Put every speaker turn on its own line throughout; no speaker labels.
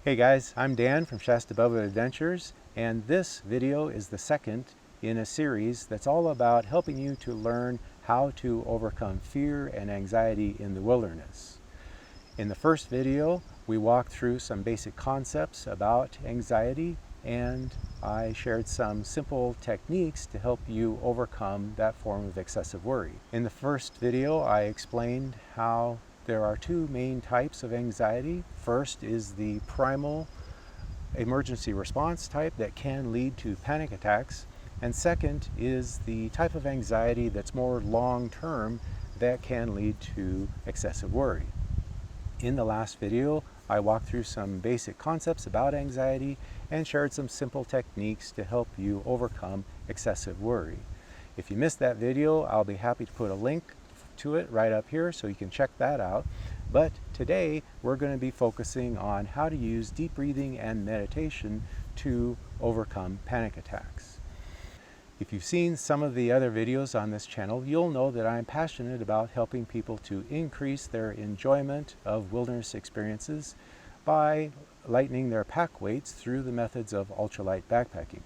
Hey guys, I'm Dan from ShastaBubba Adventures, and this video is the second in a series that's all about helping you to learn how to overcome fear and anxiety in the wilderness. In the first video, we walked through some basic concepts about anxiety, and I shared some simple techniques to help you overcome that form of excessive worry. In the first video, I explained how there are two main types of anxiety. First is the primal emergency response type that can lead to panic attacks. And second is the type of anxiety that's more long-term that can lead to excessive worry. In the last video, I walked through some basic concepts about anxiety and shared some simple techniques to help you overcome excessive worry. If you missed that video, I'll be happy to put a link to it right up here so you can check that out. But today we're going to be focusing on how to use deep breathing and meditation to overcome panic attacks. If you've seen some of the other videos on this channel, you'll know that I'm passionate about helping people to increase their enjoyment of wilderness experiences by lightening their pack weights through the methods of ultralight backpacking.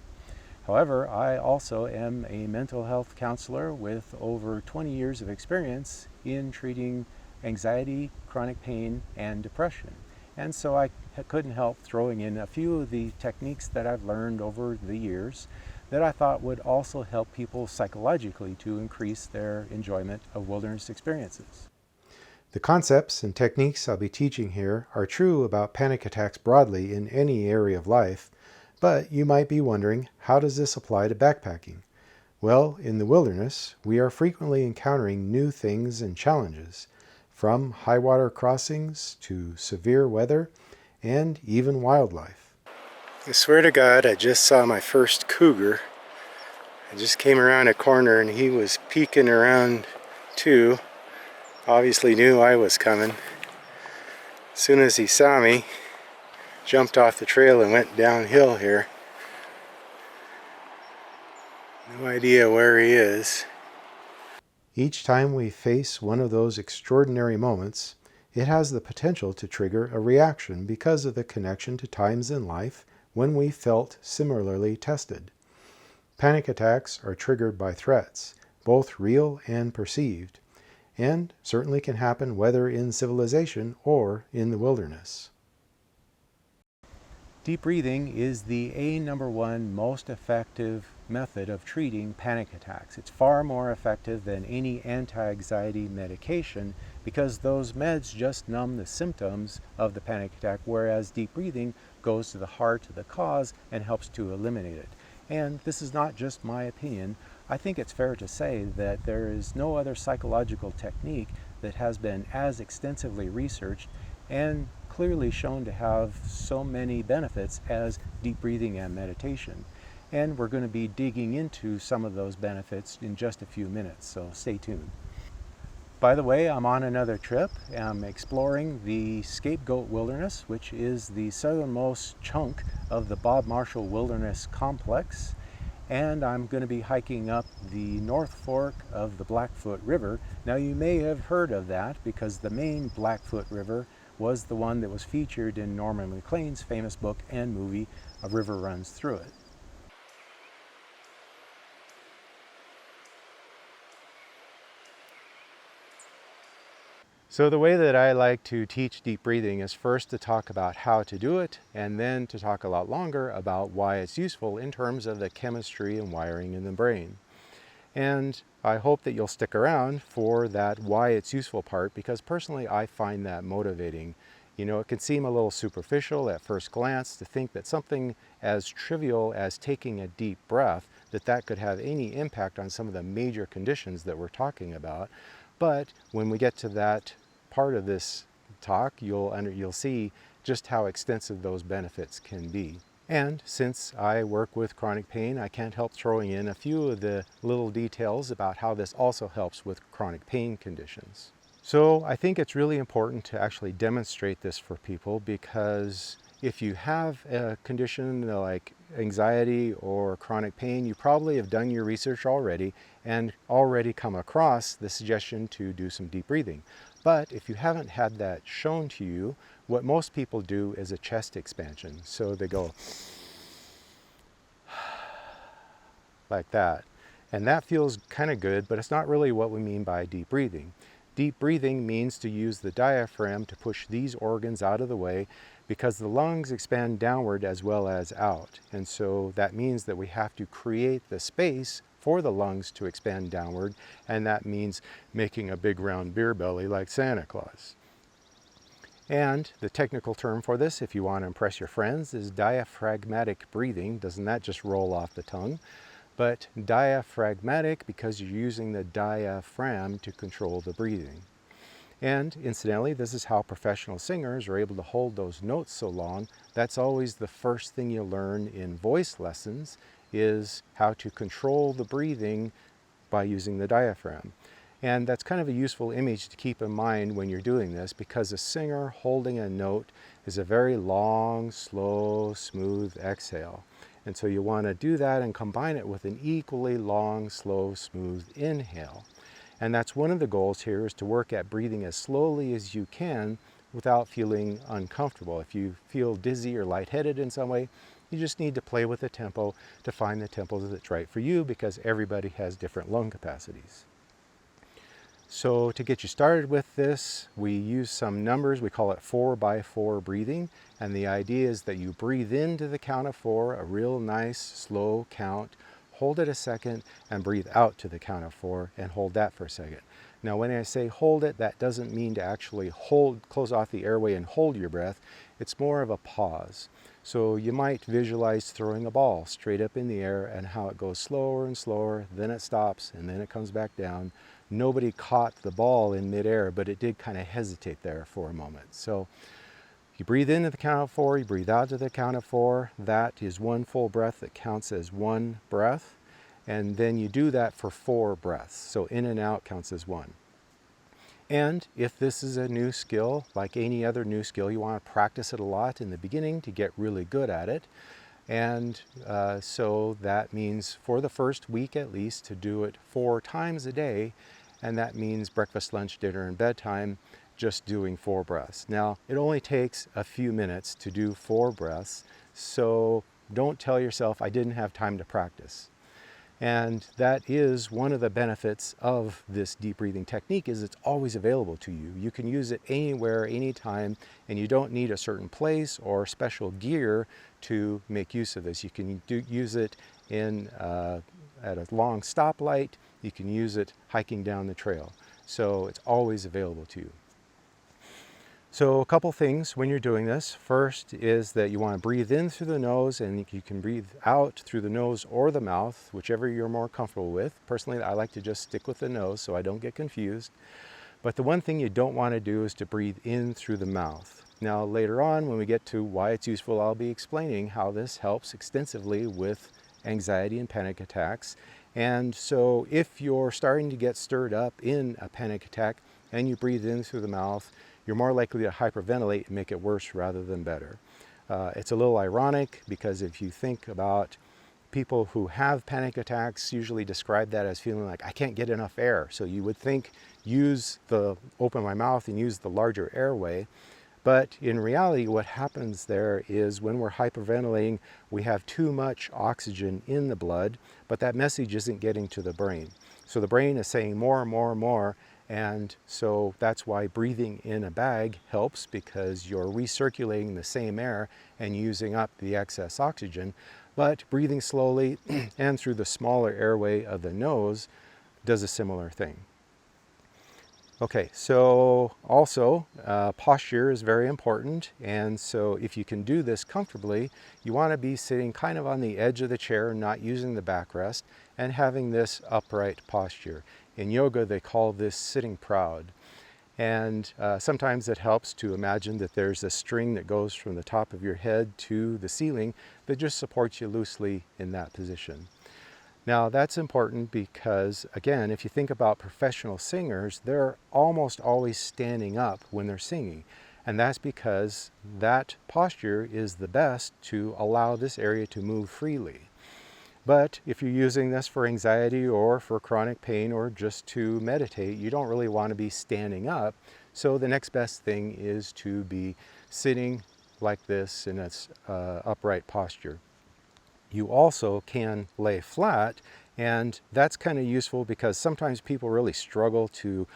However, I also am a mental health counselor with over 20 years of experience in treating anxiety, chronic pain, and depression. And so I couldn't help throwing in a few of the techniques that I've learned over the years that I thought would also help people psychologically to increase their enjoyment of wilderness experiences. The concepts and techniques I'll be teaching here are true about panic attacks broadly in any area of life. But you might be wondering, how does this apply to backpacking? Well, in the wilderness, we are frequently encountering new things and challenges, from high water crossings to severe weather and even wildlife. I swear to God, I just saw my first cougar. I just came around a corner and he was peeking around too. Obviously knew I was coming. As soon as he saw me, jumped off the trail and went downhill here. No idea where he is. Each time we face one of those extraordinary moments, it has the potential to trigger a reaction because of the connection to times in life when we felt similarly tested. Panic attacks are triggered by threats, both real and perceived, and certainly can happen whether in civilization or in the wilderness. Deep breathing is the number one most effective method of treating panic attacks. It's far more effective than any anti-anxiety medication because those meds just numb the symptoms of the panic attack, whereas deep breathing goes to the heart of the cause and helps to eliminate it. And this is not just my opinion. I think it's fair to say that there is no other psychological technique that has been as extensively researched and clearly shown to have so many benefits as deep breathing and meditation. And we're going to be digging into some of those benefits in just a few minutes, so stay tuned. By the way, I'm on another trip. I'm exploring the Scapegoat Wilderness, which is the southernmost chunk of the Bob Marshall Wilderness Complex. And I'm going to be hiking up the North Fork of the Blackfoot River. Now you may have heard of that because the main Blackfoot River was the one that was featured in Norman Maclean's famous book and movie, A River Runs Through It. So the way that I like to teach deep breathing is first to talk about how to do it, and then to talk a lot longer about why it's useful in terms of the chemistry and wiring in the brain. And I hope that you'll stick around for that why it's useful part, because personally I find that motivating. You know, it can seem a little superficial at first glance to think that something as trivial as taking a deep breath, that could have any impact on some of the major conditions that we're talking about. But when we get to that part of this talk, you'll see just how extensive those benefits can be. And since I work with chronic pain, I can't help throwing in a few of the little details about how this also helps with chronic pain conditions. So I think it's really important to actually demonstrate this for people, because if you have a condition like anxiety or chronic pain, you probably have done your research already and already come across the suggestion to do some deep breathing. But if you haven't had that shown to you, what most people do is a chest expansion. So they go like that. And that feels kind of good, but it's not really what we mean by deep breathing. Deep breathing means to use the diaphragm to push these organs out of the way, because the lungs expand downward as well as out. And so that means that we have to create the space for the lungs to expand downward, and that means making a big round beer belly like Santa Claus. And the technical term for this, if you want to impress your friends, is diaphragmatic breathing. Doesn't that just roll off the tongue? But diaphragmatic because you're using the diaphragm to control the breathing. And incidentally, this is how professional singers are able to hold those notes so long. That's always the first thing you learn in voice lessons, is how to control the breathing by using the diaphragm. And that's kind of a useful image to keep in mind when you're doing this, because a singer holding a note is a very long, slow, smooth exhale. And so you want to do that and combine it with an equally long, slow, smooth inhale. And that's one of the goals here, is to work at breathing as slowly as you can without feeling uncomfortable. If you feel dizzy or lightheaded in some way, you just need to play with the tempo to find the tempo that's right for you, because everybody has different lung capacities. So to get you started with this, we use some numbers. We call it 4x4 breathing. And the idea is that you breathe into the count of 4, a real nice slow count, hold it a second, and breathe out to the count of 4 and hold that for a second. Now when I say hold it, that doesn't mean to actually close off the airway and hold your breath. It's more of a pause. So you might visualize throwing a ball straight up in the air and how it goes slower and slower, then it stops, and then it comes back down. Nobody caught the ball in midair, but it did kind of hesitate there for a moment. So you breathe into the count of 4, you breathe out to the count of 4. That is one full breath that counts as one breath. And then you do that for 4 breaths. So in and out counts as 1. And if this is a new skill, like any other new skill, you want to practice it a lot in the beginning to get really good at it. And so that means for the first week at least to do it 4 times a day. And that means breakfast, lunch, dinner, and bedtime, just doing 4 breaths. Now, it only takes a few minutes to do 4 breaths, so don't tell yourself, I didn't have time to practice. And that is one of the benefits of this deep breathing technique, is it's always available to you. You can use it anywhere, anytime, and you don't need a certain place or special gear to make use of this. You can use it at a long stoplight. You can use it hiking down the trail. So it's always available to you. So a couple things when you're doing this. First is that you want to breathe in through the nose, and you can breathe out through the nose or the mouth, whichever you're more comfortable with. Personally, I like to just stick with the nose so I don't get confused. But the one thing you don't want to do is to breathe in through the mouth. Now later on, when we get to why it's useful, I'll be explaining how this helps extensively with anxiety and panic attacks. And so if you're starting to get stirred up in a panic attack and you breathe in through the mouth, you're more likely to hyperventilate and make it worse rather than better. It's a little ironic, because if you think about people who have panic attacks, usually describe that as feeling like, I can't get enough air. So you would think, open my mouth and use the larger airway. But in reality, what happens there is when we're hyperventilating, we have too much oxygen in the blood, but that message isn't getting to the brain. So the brain is saying more, more, more. And so that's why breathing in a bag helps, because you're recirculating the same air and using up the excess oxygen. But breathing slowly and through the smaller airway of the nose does a similar thing. Okay, so also posture is very important, and so if you can do this comfortably, you want to be sitting kind of on the edge of the chair, not using the backrest, and having this upright posture. In yoga, they call this sitting proud. And sometimes it helps to imagine that there's a string that goes from the top of your head to the ceiling that just supports you loosely in that position. Now that's important because, again, if you think about professional singers, they're almost always standing up when they're singing. And that's because that posture is the best to allow this area to move freely. But if you're using this for anxiety or for chronic pain or just to meditate, you don't really want to be standing up. So the next best thing is to be sitting like this in its upright posture. You also can lay flat, and that's kind of useful because sometimes people really struggle to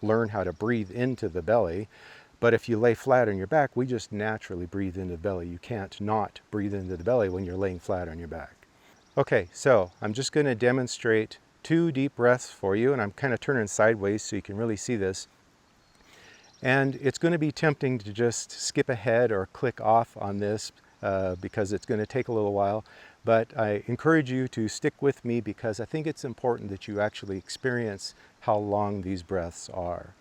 learn how to breathe into the belly. But if you lay flat on your back, we just naturally breathe into the belly. You can't not breathe into the belly when you're laying flat on your back. Okay, so I'm just going to demonstrate 2 deep breaths for you, and I'm kind of turning sideways so you can really see this. And it's going to be tempting to just skip ahead or click off on this because it's going to take a little while. But I encourage you to stick with me because I think it's important that you actually experience how long these breaths are.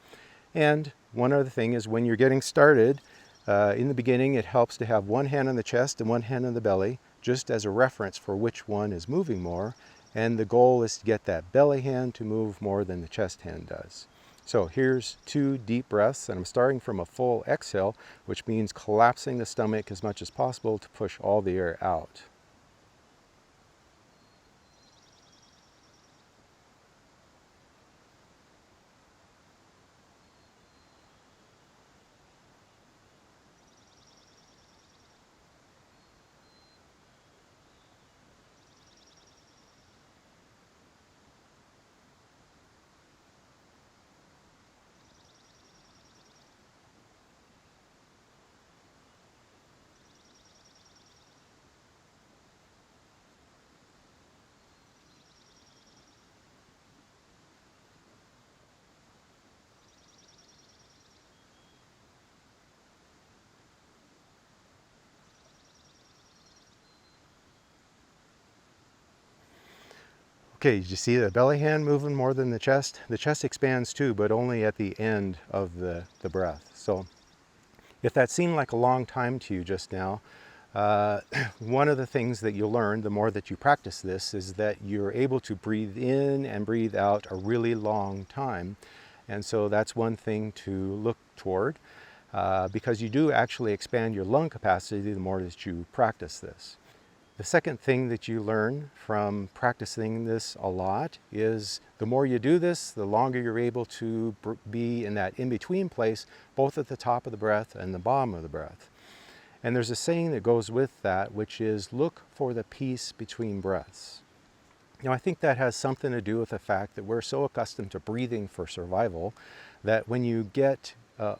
And one other thing is when you're getting started, in the beginning it helps to have one hand on the chest and one hand on the belly, just as a reference for which one is moving more. And the goal is to get that belly hand to move more than the chest hand does. So here's 2 deep breaths, and I'm starting from a full exhale, which means collapsing the stomach as much as possible to push all the air out. Okay, did you see the belly hand moving more than the chest? The chest expands too, but only at the end of the breath. So if that seemed like a long time to you just now, one of the things that you'll learn the more that you practice this is that you're able to breathe in and breathe out a really long time. And so that's one thing to look toward because you do actually expand your lung capacity the more that you practice this. The second thing that you learn from practicing this a lot is the more you do this, the longer you're able to be in that in-between place, both at the top of the breath and the bottom of the breath. And there's a saying that goes with that, which is look for the peace between breaths. Now, I think that has something to do with the fact that we're so accustomed to breathing for survival that when you get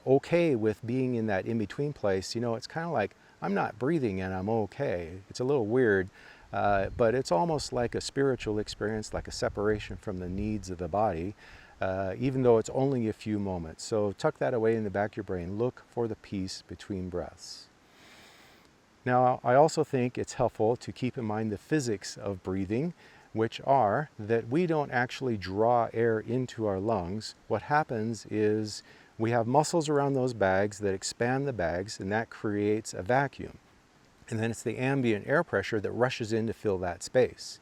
okay with being in that in-between place, you know, it's kind of like, I'm not breathing and I'm okay. It's a little weird, but it's almost like a spiritual experience, like a separation from the needs of the body, even though it's only a few moments. So tuck that away in the back of your brain. Look for the peace between breaths. Now, I also think it's helpful to keep in mind the physics of breathing, which are that we don't actually draw air into our lungs. What happens is we have muscles around those bags that expand the bags, and that creates a vacuum. And then it's the ambient air pressure that rushes in to fill that space.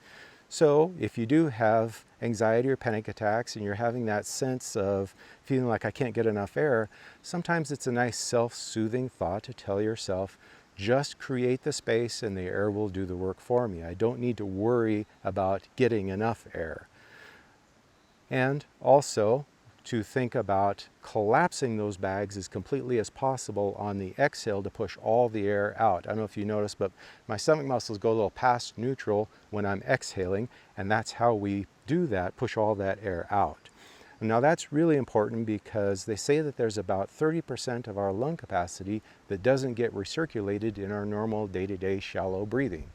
So if you do have anxiety or panic attacks and you're having that sense of feeling like I can't get enough air, sometimes it's a nice self-soothing thought to tell yourself, just create the space and the air will do the work for me. I don't need to worry about getting enough air. And also, to think about collapsing those bags as completely as possible on the exhale to push all the air out. I don't know if you noticed, but my stomach muscles go a little past neutral when I'm exhaling, and that's how we do that, push all that air out. Now that's really important because they say that there's about 30% of our lung capacity that doesn't get recirculated in our normal day-to-day shallow breathing.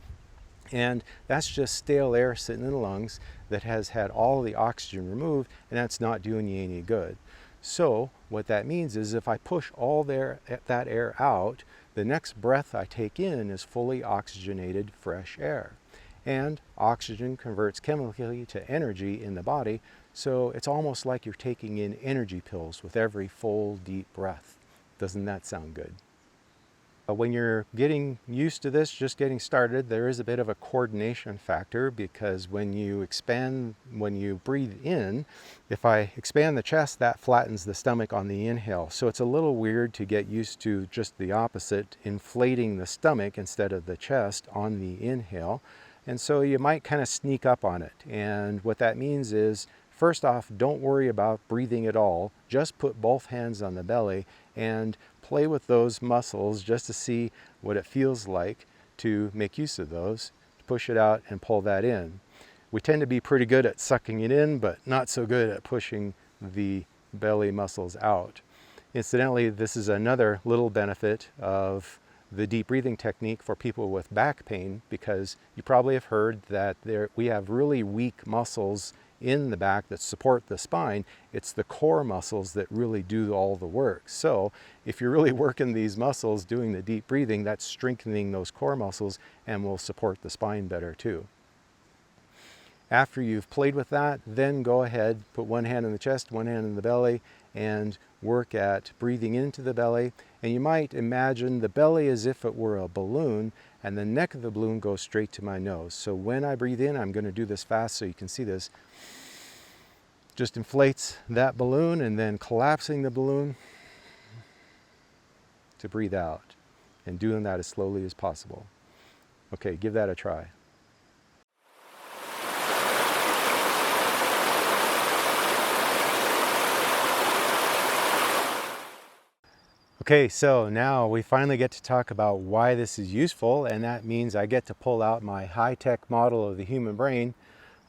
And that's just stale air sitting in the lungs that has had all the oxygen removed, and that's not doing you any good. So what that means is if I push all that air out, the next breath I take in is fully oxygenated fresh air. And oxygen converts chemically to energy in the body, so it's almost like you're taking in energy pills with every full deep breath. Doesn't that sound good? When you're getting used to this, just getting started, there is a bit of a coordination factor because when you breathe in, if I expand the chest, that flattens the stomach on the inhale. So it's a little weird to get used to just the opposite, inflating the stomach instead of the chest on the inhale. And so you might kind of sneak up on it. And what that means is, First off, don't worry about breathing at all. Just put both hands on the belly and play with those muscles just to see what it feels like to make use of those. Push it out and pull that in. We tend to be pretty good at sucking it in, but not so good at pushing the belly muscles out. Incidentally, this is another little benefit of the deep breathing technique for people with back pain, because you probably have heard that we have really weak muscles in the back that support the spine. It's the core muscles that really do all the work. So if you're really working these muscles doing the deep breathing, that's strengthening those core muscles and will support the spine better too. After you've played with that, then go ahead, put one hand in the chest, one hand in the belly, and work at breathing into the belly. And you might imagine the belly as if it were a balloon, and the neck of the balloon goes straight to my nose. So when I breathe in, I'm going to do this fast so you can see this. Just inflates that balloon, and then collapsing the balloon to breathe out, and doing that as slowly as possible. Okay, give that a try. Okay, so now we finally get to talk about why this is useful, and that means I get to pull out my high-tech model of the human brain.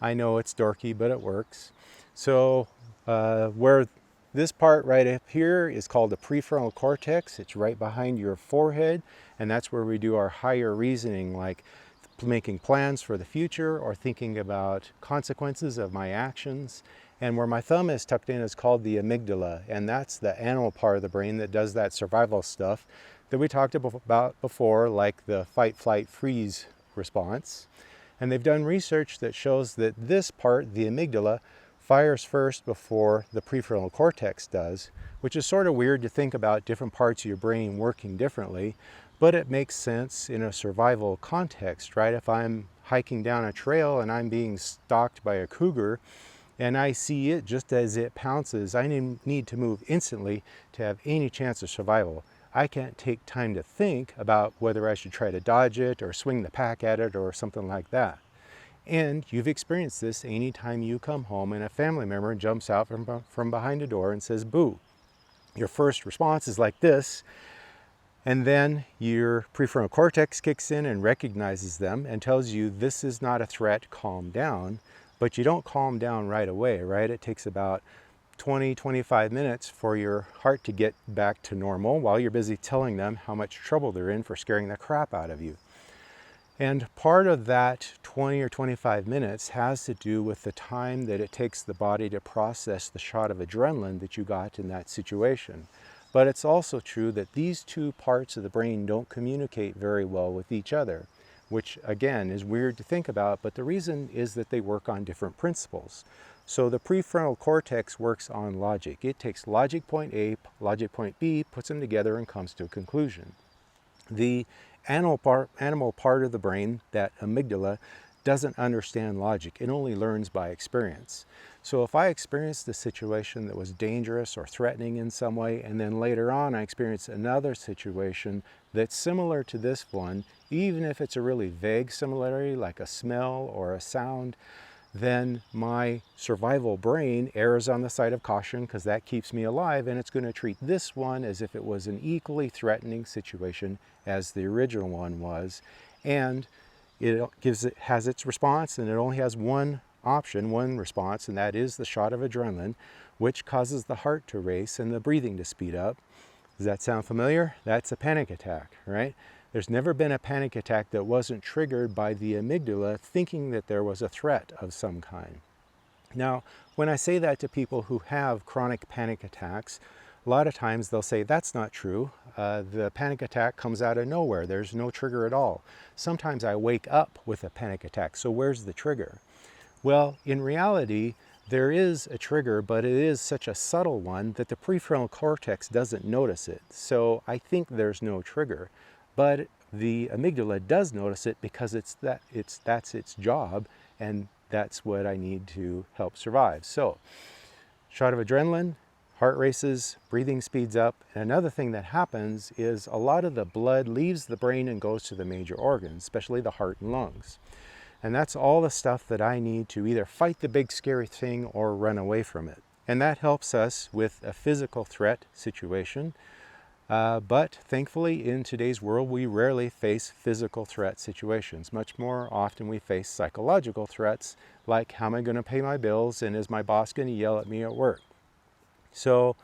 I know it's dorky, but it works. So where this part right up here is called the prefrontal cortex, it's right behind your forehead, and that's where we do our higher reasoning, like making plans for the future or thinking about consequences of my actions. And where my thumb is tucked in is called the amygdala, and that's the animal part of the brain that does that survival stuff that we talked about before, like the fight, flight, freeze response. And they've done research that shows that this part, the amygdala, fires first before the prefrontal cortex does, which is sort of weird to think about different parts of your brain working differently, but it makes sense in a survival context, right? If I'm hiking down a trail and I'm being stalked by a cougar, and I see it just as it pounces, I need to move instantly to have any chance of survival. I can't take time to think about whether I should try to dodge it or swing the pack at it or something like that. And you've experienced this anytime you come home and a family member jumps out from behind a door and says, "Boo." Your first response is like this, and then your prefrontal cortex kicks in and recognizes them and tells you this is not a threat, calm down. But you don't calm down right away, right? It takes about 20-25 minutes for your heart to get back to normal while you're busy telling them how much trouble they're in for scaring the crap out of you. And part of that 20 or 25 minutes has to do with the time that it takes the body to process the shot of adrenaline that you got in that situation. But it's also true that these two parts of the brain don't communicate very well with each other, which again is weird to think about, but the reason is that they work on different principles. So the prefrontal cortex works on logic. It takes logic point A, logic point B, puts them together and comes to a conclusion. The animal part of the brain, that amygdala, doesn't understand logic. It only learns by experience. So if I experienced a situation that was dangerous or threatening in some way, and then later on I experience another situation that's similar to this one, even if it's a really vague similarity like a smell or a sound, then my survival brain errs on the side of caution because that keeps me alive, and it's going to treat this one as if it was an equally threatening situation as the original one was. And it has its response, and it only has one option, one response, and that is the shot of adrenaline, which causes the heart to race and the breathing to speed up. Does that sound familiar? That's a panic attack, right? There's never been a panic attack that wasn't triggered by the amygdala thinking that there was a threat of some kind. Now, when I say that to people who have chronic panic attacks, a lot of times they'll say, that's not true. The panic attack comes out of nowhere. There's no trigger at all. Sometimes I wake up with a panic attack. So where's the trigger? Well, in reality, there is a trigger, but it is such a subtle one that the prefrontal cortex doesn't notice it. So I think there's no trigger, but the amygdala does notice it because that's its job, and that's what I need to help survive. So, shot of adrenaline, heart races, breathing speeds up. And another thing that happens is a lot of the blood leaves the brain and goes to the major organs, especially the heart and lungs. And that's all the stuff that I need to either fight the big scary thing or run away from it. And that helps us with a physical threat situation. But thankfully, in today's world, we rarely face physical threat situations. Much more often we face psychological threats, like how am I going to pay my bills and is my boss going to yell at me at work? So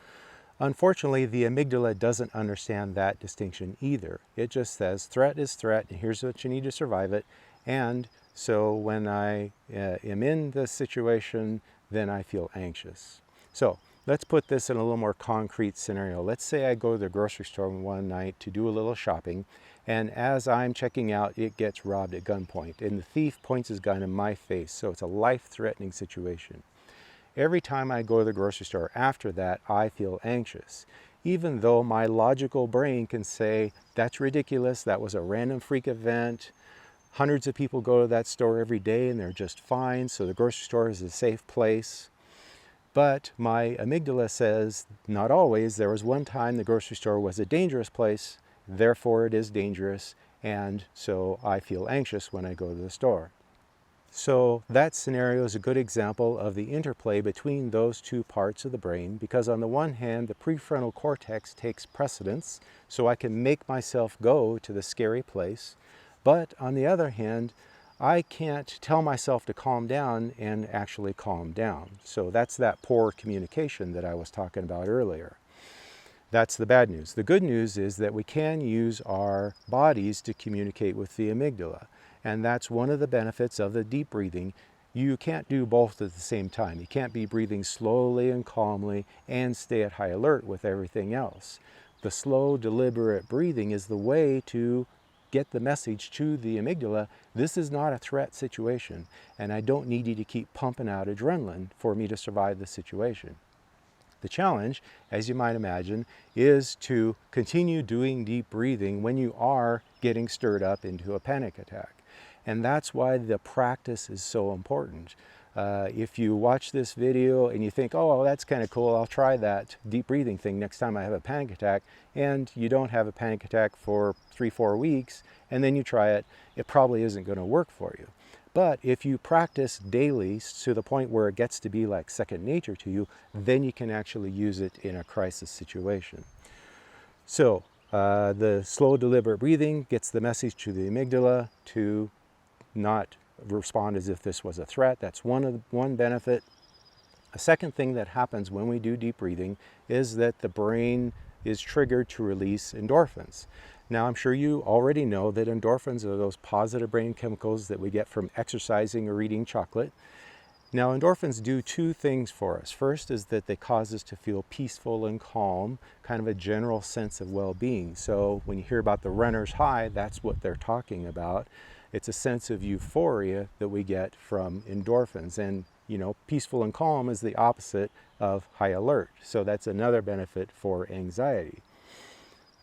unfortunately, the amygdala doesn't understand that distinction either. It just says threat is threat and here's what you need to survive it. And so when I am in this situation, then I feel anxious. So let's put this in a little more concrete scenario. Let's say I go to the grocery store one night to do a little shopping, and as I'm checking out, it gets robbed at gunpoint, and the thief points his gun in my face, so it's a life-threatening situation. Every time I go to the grocery store after that, I feel anxious, even though my logical brain can say, that's ridiculous, that was a random freak event, hundreds of people go to that store every day and they're just fine, so the grocery store is a safe place. But my amygdala says, not always. There was one time the grocery store was a dangerous place, therefore it is dangerous, and so I feel anxious when I go to the store. So that scenario is a good example of the interplay between those two parts of the brain, because on the one hand, the prefrontal cortex takes precedence, so I can make myself go to the scary place, but on the other hand, I can't tell myself to calm down and actually calm down. So that's that poor communication that I was talking about earlier. That's the bad news. The good news is that we can use our bodies to communicate with the amygdala. And that's one of the benefits of the deep breathing. You can't do both at the same time. You can't be breathing slowly and calmly and stay at high alert with everything else. The slow, deliberate breathing is the way to get the message to the amygdala, this is not a threat situation, and I don't need you to keep pumping out adrenaline for me to survive the situation. The challenge, as you might imagine, is to continue doing deep breathing when you are getting stirred up into a panic attack. And that's why the practice is so important. If you watch this video and you think, oh, well, that's kind of cool, I'll try that deep breathing thing next time I have a panic attack, and you don't have a panic attack for 3-4 weeks, and then you try it, it probably isn't going to work for you. But if you practice daily to the point where it gets to be like second nature to you, then you can actually use it in a crisis situation. So the slow, deliberate breathing gets the message to the amygdala to not respond as if this was a threat. That's one benefit. A second thing that happens when we do deep breathing is that the brain is triggered to release endorphins. Now, I'm sure you already know that endorphins are those positive brain chemicals that we get from exercising or eating chocolate. Now, endorphins do two things for us. First is that they cause us to feel peaceful and calm, kind of a general sense of well-being. So when you hear about the runner's high, that's what they're talking about. It's a sense of euphoria that we get from endorphins. And, you know, peaceful and calm is the opposite of high alert. So that's another benefit for anxiety.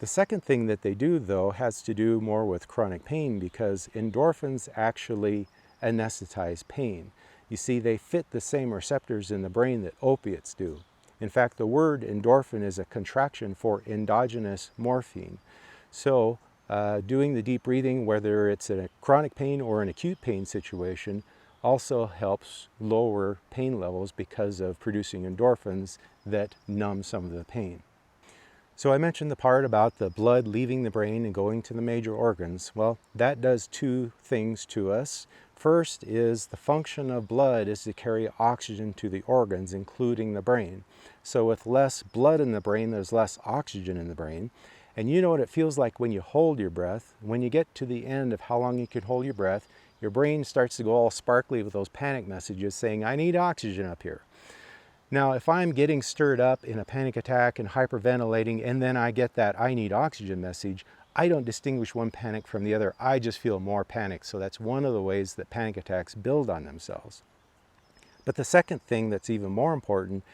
The second thing that they do, though, has to do more with chronic pain, because endorphins actually anesthetize pain. You see, they fit the same receptors in the brain that opiates do. In fact, the word endorphin is a contraction for endogenous morphine. So doing the deep breathing, whether it's in a chronic pain or an acute pain situation, also helps lower pain levels because of producing endorphins that numb some of the pain. So I mentioned the part about the blood leaving the brain and going to the major organs. Well, that does two things to us. First is the function of blood is to carry oxygen to the organs, including the brain. So with less blood in the brain, there's less oxygen in the brain. And you know what it feels like when you hold your breath. When you get to the end of how long you can hold your breath, your brain starts to go all sparkly with those panic messages saying, I need oxygen up here. Now, if I'm getting stirred up in a panic attack and hyperventilating, and then I get that I need oxygen message, I don't distinguish one panic from the other. I just feel more panic. So that's one of the ways that panic attacks build on themselves. But the second thing that's even more important,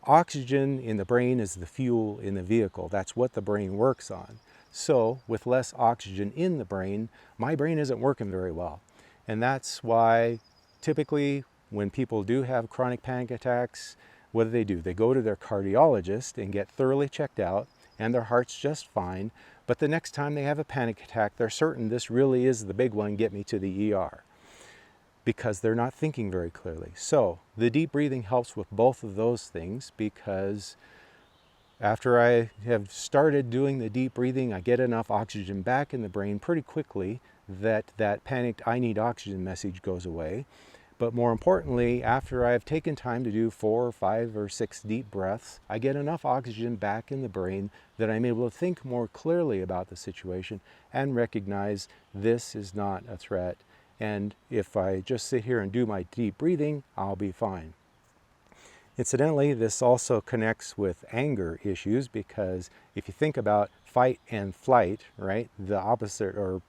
oxygen in the brain is the fuel in the vehicle. That's what the brain works on. So with less oxygen in the brain, my brain isn't working very well. And that's why typically when people do have chronic panic attacks, what do? They go to their cardiologist and get thoroughly checked out, and their heart's just fine. But the next time they have a panic attack, they're certain this really is the big one, get me to the ER. because they're not thinking very clearly. So the deep breathing helps with both of those things, because after I have started doing the deep breathing, I get enough oxygen back in the brain pretty quickly that that panicked "I need oxygen" message goes away. But more importantly, after I've taken time to do 4 or 5 or 6 deep breaths, I get enough oxygen back in the brain that I'm able to think more clearly about the situation and recognize this is not a threat. And if I just sit here and do my deep breathing, I'll be fine. Incidentally, this also connects with anger issues, because if you think about fight and flight, right, the opposite or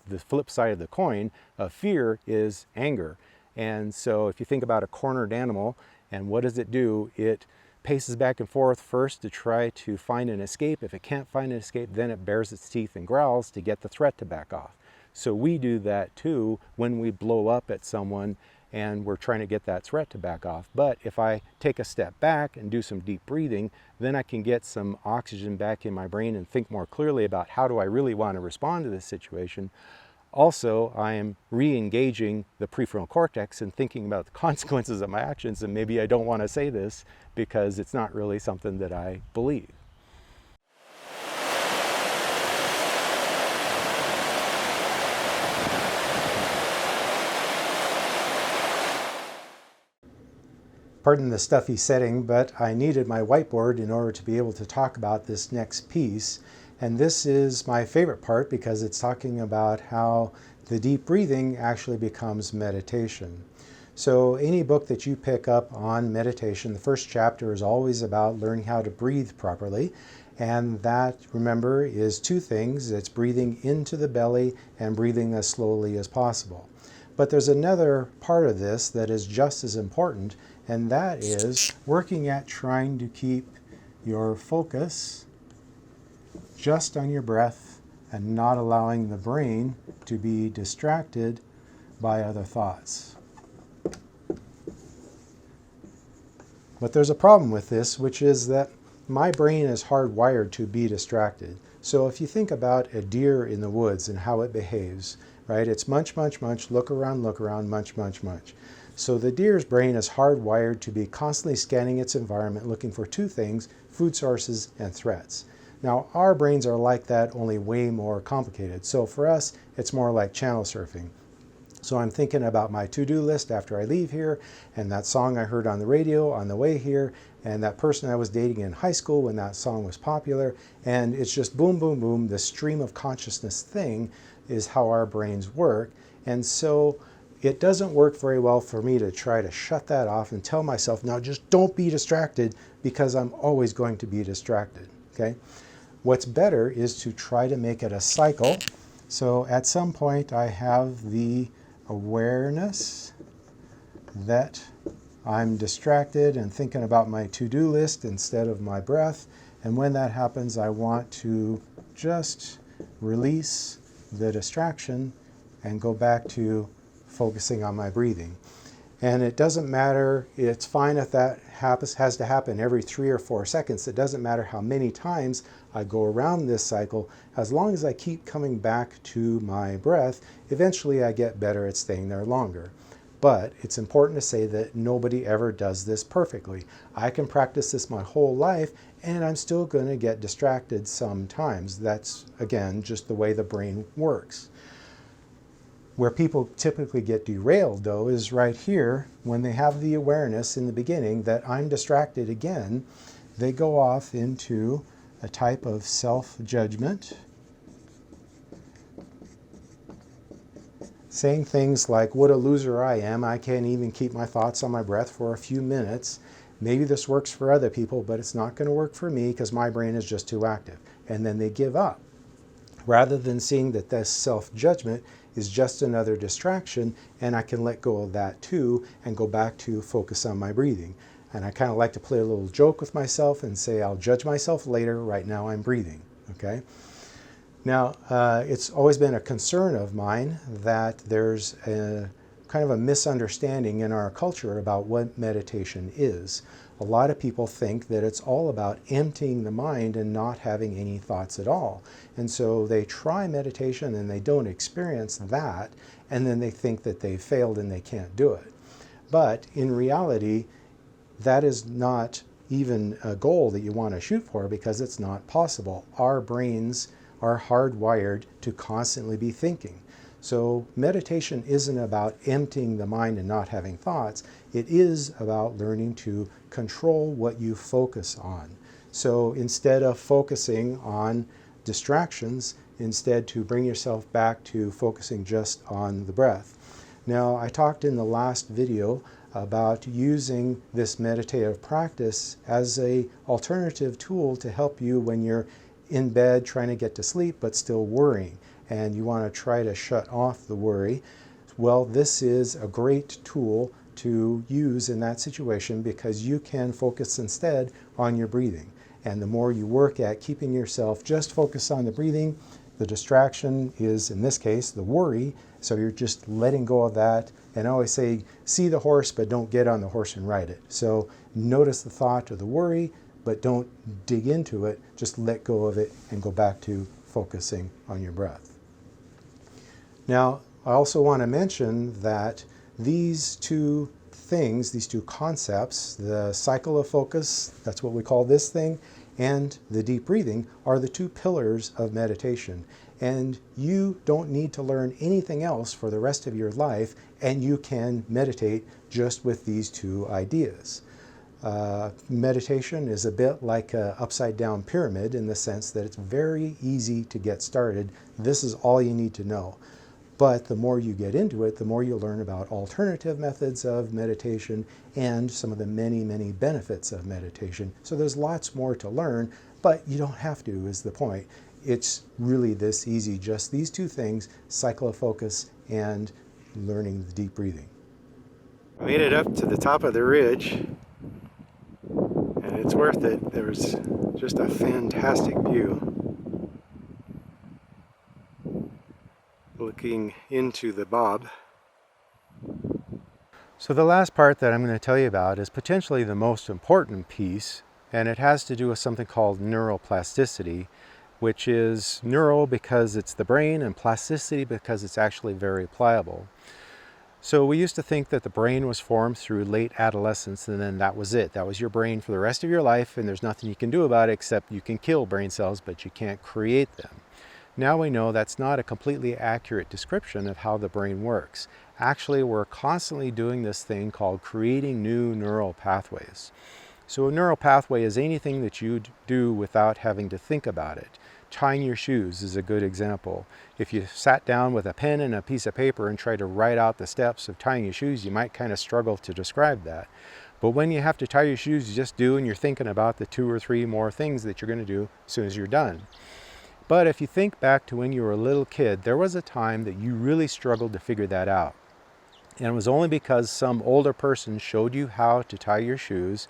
the flip side of the coin of fear is anger. And so if you think about a cornered animal, and what does it do? It paces back and forth first to try to find an escape. If it can't find an escape, then it bares its teeth and growls to get the threat to back off. So we do that too when we blow up at someone and we're trying to get that threat to back off. But if I take a step back and do some deep breathing, then I can get some oxygen back in my brain and think more clearly about how do I really want to respond to this situation. Also, I am re-engaging the prefrontal cortex and thinking about the consequences of my actions, and maybe I don't want to say this because it's not really something that I believe. Pardon the stuffy setting, but I needed my whiteboard in order to be able to talk about this next piece. And this is my favorite part because it's talking about how the deep breathing actually becomes meditation. So any book that you pick up on meditation, the first chapter is always about learning how to breathe properly. And that, remember, is 2 things. It's breathing into the belly and breathing as slowly as possible. But there's another part of this that is just as important, and that is working at trying to keep your focus just on your breath and not allowing the brain to be distracted by other thoughts. But there's a problem with this, which is that my brain is hardwired to be distracted. So if you think about a deer in the woods and how it behaves, right? It's munch, munch, munch, look around, munch, munch, munch. So the deer's brain is hardwired to be constantly scanning its environment, looking for 2 things, food sources and threats. Now, our brains are like that, only way more complicated. So for us, it's more like channel surfing. So I'm thinking about my to-do list after I leave here, and that song I heard on the radio on the way here, and that person I was dating in high school when that song was popular, and it's just boom, boom, boom. The stream of consciousness thing is how our brains work. And so it doesn't work very well for me to try to shut that off and tell myself, now just don't be distracted, because I'm always going to be distracted, okay? What's better is to try to make it a cycle. So at some point I have the awareness that I'm distracted and thinking about my to-do list instead of my breath. And when that happens, I want to just release the distraction and go back to focusing on my breathing. And it doesn't matter, it's fine if that has to happen every 3 or 4 seconds. It doesn't matter how many times I go around this cycle. As long as I keep coming back to my breath, eventually I get better at staying there longer. But it's important to say that nobody ever does this perfectly. I can practice this my whole life and I'm still going to get distracted sometimes. That's, again, just the way the brain works. Where people typically get derailed, though, is right here. When they have the awareness in the beginning that I'm distracted again, they go off into a type of self-judgment, saying things like, what a loser I am. I can't even keep my thoughts on my breath for a few minutes. Maybe this works for other people, but it's not going to work for me because my brain is just too active. And then they give up. Rather than seeing that this self-judgment is just another distraction, and I can let go of that too and go back to focus on my breathing. And I kind of like to play a little joke with myself and say, I'll judge myself later. Right now I'm breathing, okay? Now, it's always been a concern of mine that there's a kind of a misunderstanding in our culture about what meditation is.
A lot of people think that it's all about emptying the mind and not having any thoughts at all. And so they try meditation and they don't experience that, and then they think that they've failed and they can't do it. But in reality, that is not even a goal that you want to shoot for, because it's not possible. Our brains are hardwired to constantly be thinking. So meditation isn't about emptying the mind and not having thoughts. It is about learning to control what you focus on. So instead of focusing on distractions, instead to bring yourself back to focusing just on the breath. Now, I talked in the last video about using this meditative practice as an alternative tool to help you when you're in bed trying to get to sleep but still worrying, and you want to try to shut off the worry. Well, this is a great tool to use in that situation, because you can focus instead on your breathing. And the more you work at keeping yourself just focused on the breathing, the distraction is, in this case, the worry. So you're just letting go of that. And I always say, see the horse, but don't get on the horse and ride it. So notice the thought or the worry, but don't dig into it. Just let go of it and go back to focusing on your breath. Now, I also want to mention that these two things, these two concepts, the cycle of focus, that's what we call this thing, and the deep breathing, are the two pillars of meditation. And you don't need to learn anything else for the rest of your life, and you can meditate just with these two ideas. Meditation is a bit like an upside down pyramid, in the sense that it's very easy to get started. This is all you need to know. But the more you get into it, the more you learn about alternative methods of meditation and some of the many, many benefits of meditation. So there's lots more to learn, but you don't have to, is the point. It's really this easy, just these two things, cycle of focus and learning the deep breathing.
I made it up to the top of the ridge, and it's worth it. There's just a fantastic view. Looking into the bob. So the last part that I'm going to tell you about is potentially the most important piece, and it has to do with something called neuroplasticity, which is neuro because it's the brain, and plasticity because it's actually very pliable. So we used to think that the brain was formed through late adolescence, and then that was it. That was your brain for the rest of your life, and there's nothing you can do about it except you can kill brain cells, but you can't create them. Now we know that's not a completely accurate description of how the brain works. Actually, we're constantly doing this thing called creating new neural pathways. So a neural pathway is anything that you do without having to think about it. Tying your shoes is a good example. If you sat down with a pen and a piece of paper and tried to write out the steps of tying your shoes, you might kind of struggle to describe that. But when you have to tie your shoes, you just do, and you're thinking about the 2 or 3 more things that you're going to do as soon as you're done. But if you think back to when you were a little kid, there was a time that you really struggled to figure that out. And it was only because some older person showed you how to tie your shoes,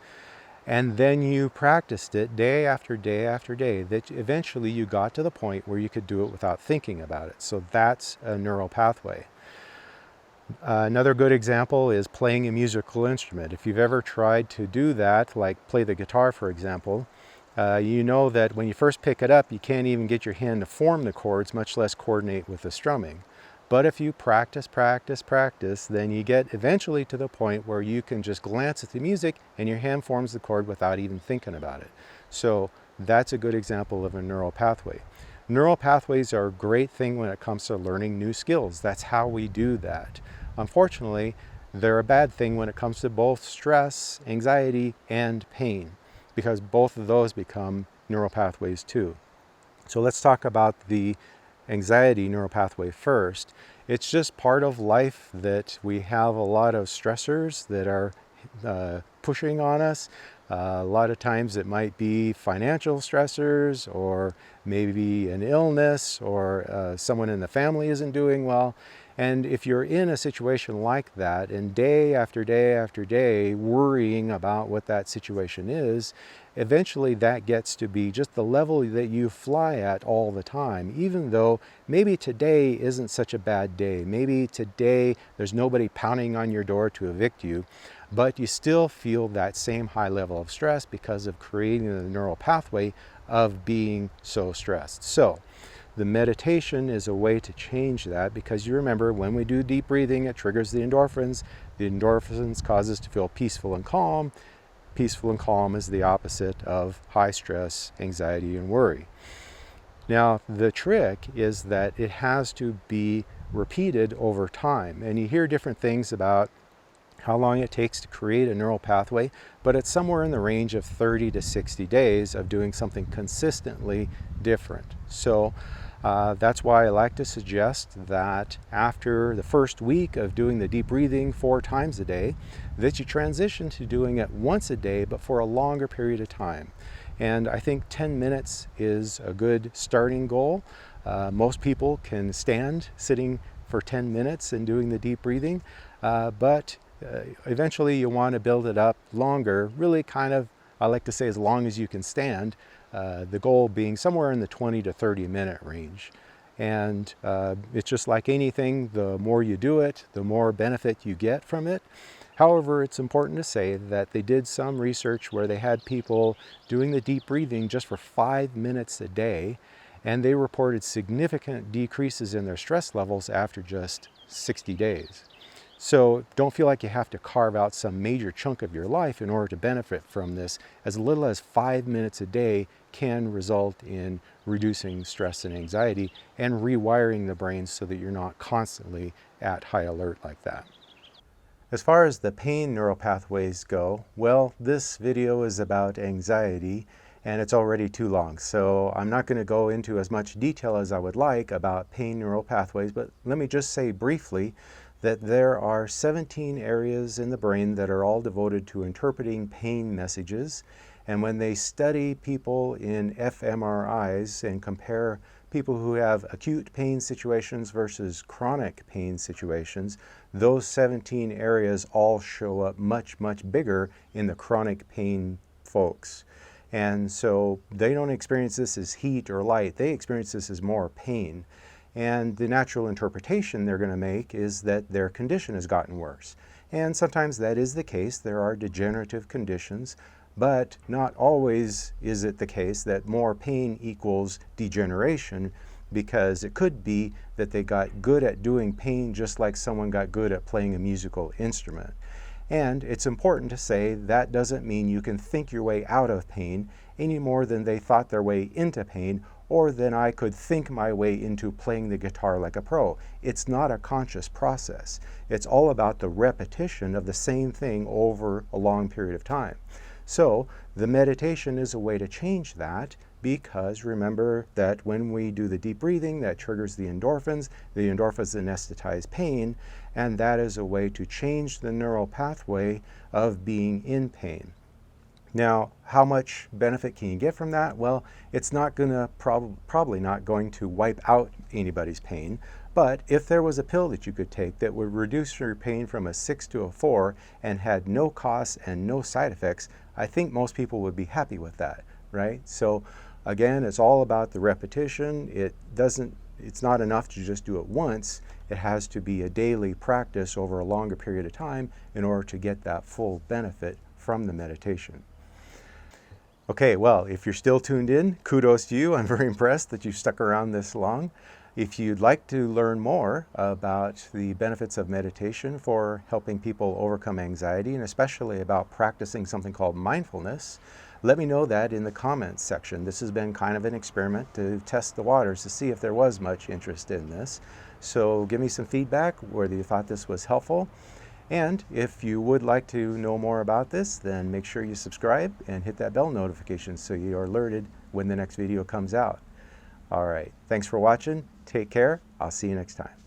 and then you practiced it day after day after day, that eventually you got to the point where you could do it without thinking about it. So that's a neural pathway. Another good example is playing a musical instrument. If you've ever tried to do that, like play the guitar, for example, you know that when you first pick it up, you can't even get your hand to form the chords, much less coordinate with the strumming. But if you practice, then you get eventually to the point where you can just glance at the music and your hand forms the chord without even thinking about it. So that's a good example of a neural pathway. Neural pathways are a great thing when it comes to learning new skills. That's how we do that. Unfortunately, they're a bad thing when it comes to both stress, anxiety, and pain, because both of those become neural pathways too. So let's talk about the anxiety neural pathway first. It's just part of life that we have a lot of stressors that are pushing on us. A lot of times it might be financial stressors, or maybe an illness, or someone in the family isn't doing well. And if you're in a situation like that, and day after day after day worrying about what that situation is, eventually that gets to be just the level that you fly at all the time, even though maybe today isn't such a bad day. Maybe today there's nobody pounding on your door to evict you, but you still feel that same high level of stress because of creating the neural pathway of being so stressed. So the meditation is a way to change that, because you remember when we do deep breathing, it triggers the endorphins. The endorphins cause us to feel peaceful and calm. Peaceful and calm is the opposite of high stress, anxiety, and worry. Now, the trick is that it has to be repeated over time. And you hear different things about how long it takes to create a neural pathway, but it's somewhere in the range of 30 to 60 days of doing something consistently different. So that's why I like to suggest that after the first week of doing the deep breathing 4 times a day, that you transition to doing it once a day, but for a longer period of time. And I think 10 minutes is a good starting goal. Most people can stand sitting for 10 minutes and doing the deep breathing, but eventually you want to build it up longer, really kind of, I like to say, as long as you can stand, the goal being somewhere in the 20 to 30 minute range. And it's just like anything, the more you do it, the more benefit you get from it. However, it's important to say that they did some research where they had people doing the deep breathing just for 5 minutes a day, and they reported significant decreases in their stress levels after just 60 days. So don't feel like you have to carve out some major chunk of your life in order to benefit from this. As little as 5 minutes a day can result in reducing stress and anxiety and rewiring the brain so that you're not constantly at high alert like that. As far as the pain neural pathways go, well, this video is about anxiety and it's already too long. So I'm not going to go into as much detail as I would like about pain neural pathways, but let me just say briefly that there are 17 areas in the brain that are all devoted to interpreting pain messages. And when they study people in fMRIs and compare people who have acute pain situations versus chronic pain situations, those 17 areas all show up much, much bigger in the chronic pain folks. And so they don't experience this as heat or light, they experience this as more pain. And the natural interpretation they're going to make is that their condition has gotten worse. And sometimes that is the case. There are degenerative conditions, but not always is it the case that more pain equals degeneration, because it could be that they got good at doing pain just like someone got good at playing a musical instrument. And it's important to say that doesn't mean you can think your way out of pain any more than they thought their way into pain, or than I could think my way into playing the guitar like a pro. It's not a conscious process. It's all about the repetition of the same thing over a long period of time. So the meditation is a way to change that, because remember that when we do the deep breathing, that triggers the endorphins anesthetize pain, and that is a way to change the neural pathway of being in pain. Now, how much benefit can you get from that? Well, it's not going to probably not going to wipe out anybody's pain, but if there was a pill that you could take that would reduce your pain from a 6 to a 4 and had no costs and no side effects, I think most people would be happy with that, right? So again, it's all about the repetition. It's not enough to just do it once. It has to be a daily practice over a longer period of time in order to get that full benefit from the meditation. Okay, well, if you're still tuned in, kudos to you. I'm very impressed that you stuck around this long. If you'd like to learn more about the benefits of meditation for helping people overcome anxiety, and especially about practicing something called mindfulness, let me know that in the comments section. This has been kind of an experiment to test the waters to see if there was much interest in this. So give me some feedback whether you thought this was helpful. And if you would like to know more about this, then make sure you subscribe and hit that bell notification so you are alerted when the next video comes out. All right, thanks for watching. Take care. I'll see you next time.